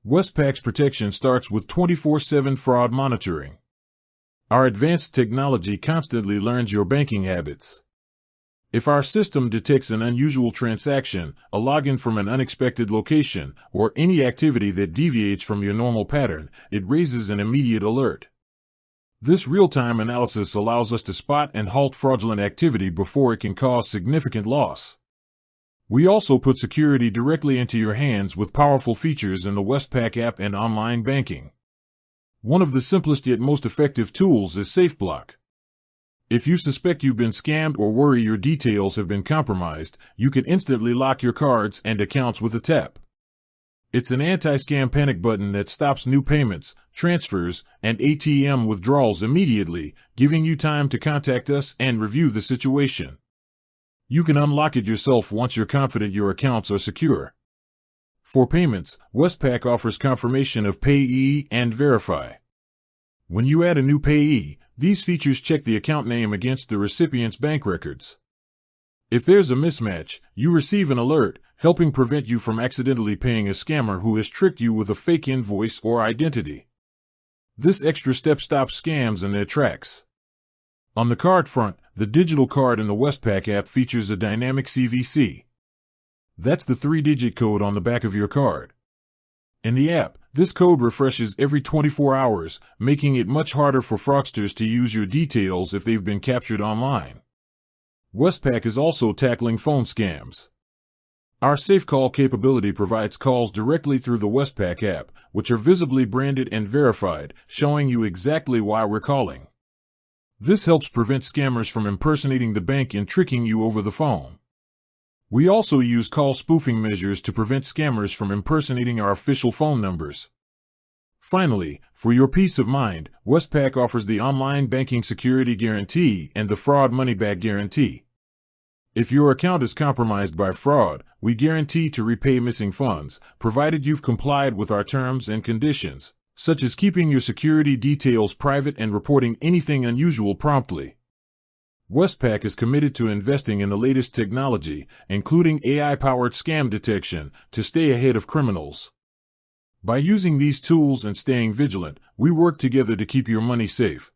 Westpac's protection starts with 24/7 fraud monitoring. Our advanced technology constantly learns your banking habits. If our system detects an unusual transaction, a login from an unexpected location, or any activity that deviates from your normal pattern, it raises an immediate alert. This real-time analysis allows us to spot and halt fraudulent activity before it can cause significant loss. We also put security directly into your hands with powerful features in the Westpac app and online banking. One of the simplest yet most effective tools is SafeBlock. If you suspect you've been scammed or worry your details have been compromised, you can instantly lock your cards and accounts with a tap. It's an anti-scam panic button that stops new payments, transfers, and ATM withdrawals immediately, giving you time to contact us and review the situation. You can unlock it yourself once you're confident your accounts are secure. For payments, Westpac offers confirmation of payee and verify. When you add a new payee, these features check the account name against the recipient's bank records. If there's a mismatch, you receive an alert, helping prevent you from accidentally paying a scammer who has tricked you with a fake invoice or identity. This extra step stops scams in their tracks. On the card front, the digital card in the Westpac app features a dynamic CVC. That's the 3-digit code on the back of your card. In the app, this code refreshes every 24 hours, making it much harder for fraudsters to use your details if they've been captured online. Westpac is also tackling phone scams. Our Safe Call capability provides calls directly through the Westpac app, which are visibly branded and verified, showing you exactly why we're calling. This helps prevent scammers from impersonating the bank and tricking you over the phone. We also use call spoofing measures to prevent scammers from impersonating our official phone numbers. Finally, for your peace of mind, Westpac offers the online banking security guarantee and the fraud money-back guarantee. If your account is compromised by fraud, we guarantee to repay missing funds, provided you've complied with our terms and conditions, such as keeping your security details private and reporting anything unusual promptly. Westpac is committed to investing in the latest technology, including AI-powered scam detection, to stay ahead of criminals. By using these tools and staying vigilant, we work together to keep your money safe.